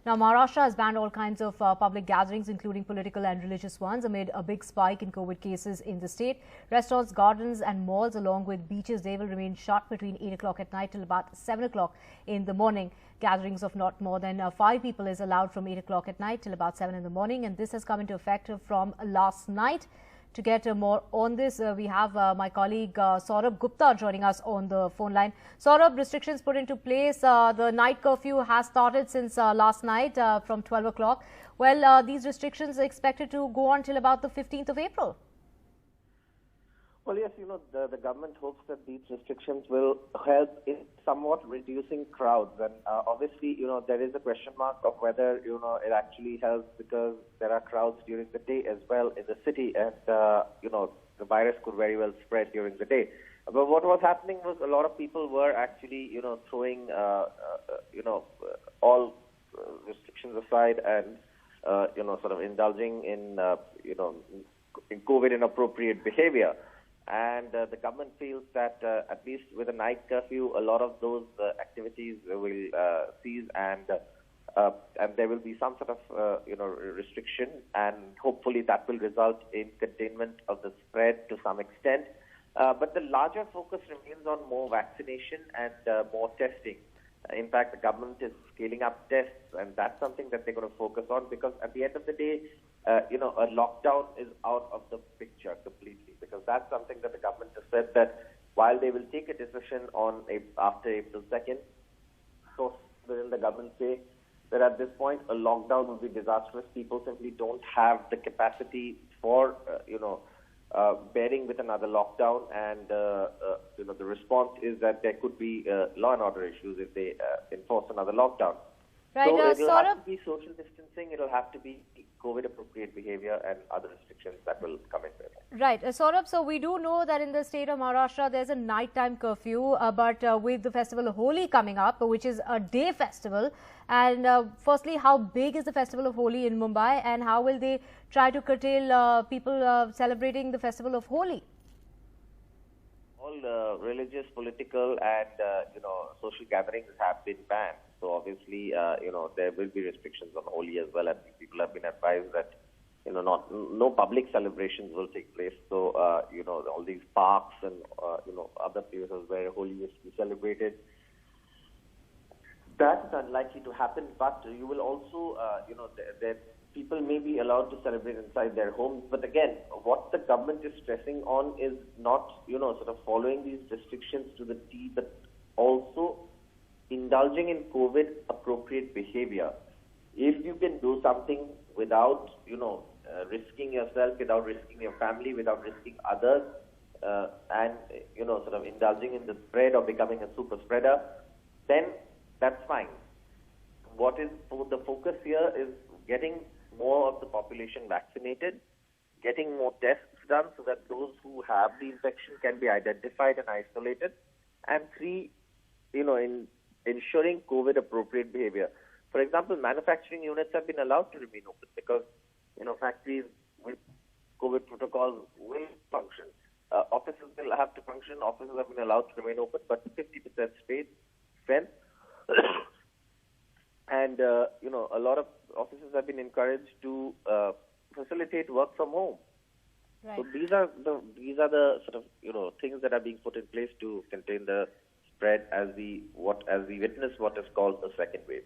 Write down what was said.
Now, Maharashtra has banned all kinds of public gatherings, including political and religious ones, amid a big spike in COVID cases in the state. Restaurants, gardens and malls, along with beaches, they will remain shut between 8 o'clock at night till about 7 o'clock in the morning. Gatherings of not more than 5 people is allowed from 8 o'clock at night till about 7 in the morning. And this has come into effect from last night. To get more on this, we have my colleague Saurabh Gupta joining us on the phone line. Saurabh, restrictions put into place. The night curfew has started since last night from 12 o'clock. Well, these restrictions are expected to go on till about the 15th of April. Well, yes, the government hopes that these restrictions will help in somewhat reducing crowds. And obviously, there is a question mark of whether, it actually helps, because there are crowds during the day as well in the city. And, the virus could very well spread during the day. But what was happening was a lot of people were actually, throwing, all restrictions aside and, sort of indulging in, in COVID inappropriate behavior. And the government feels that at least with a night curfew, a lot of those activities will cease, and there will be some sort of restriction, and hopefully that will result in containment of the spread to some extent. But the larger focus remains on more vaccination and more testing. In fact, the government is scaling up tests, and that's something that they're going to focus on, because at the end of the day, a lockdown is out of the picture completely, because that's something that the government has said that while they will take a decision on after April 2nd, so within the government say that at this point a lockdown would be disastrous. People simply don't have the capacity for bearing with another lockdown, and the response is that there could be law and order issues if they enforce another lockdown. Right, so it will have to be social distancing, it will have to be COVID-appropriate behavior and other restrictions that will come into it. Right. Saurabh, so we do know that in the state of Maharashtra, there's a nighttime curfew, but with the festival of Holi coming up, which is a day festival, and firstly, how big is the festival of Holi in Mumbai, and how will they try to curtail people celebrating the festival of Holi? All religious, political and, social gatherings have been banned. So obviously, there will be restrictions on Holi as well, and people have been advised that, no public celebrations will take place. So, all these parks and, other places where Holi is to be celebrated, that's unlikely to happen. But you will also, that people may be allowed to celebrate inside their homes. But again, what the government is stressing on is not, sort of following these restrictions to the T, but also indulging in COVID-appropriate behavior. If you can do something without, risking yourself, without risking your family, without risking others, and, sort of indulging in the spread or becoming a super spreader, then that's fine. What is the focus here is getting more of the population vaccinated, getting more tests done so that those who have the infection can be identified and isolated, and 3, in ensuring COVID-appropriate behavior. For example, manufacturing units have been allowed to remain open because, factories with COVID protocols will function. Offices will have to function. Offices have been allowed to remain open, but 50% space, strength. And, a lot of offices have been encouraged to facilitate work from home. Right. So these are the sort of, things that are being put in place to contain the spread as we witness what is called the second wave.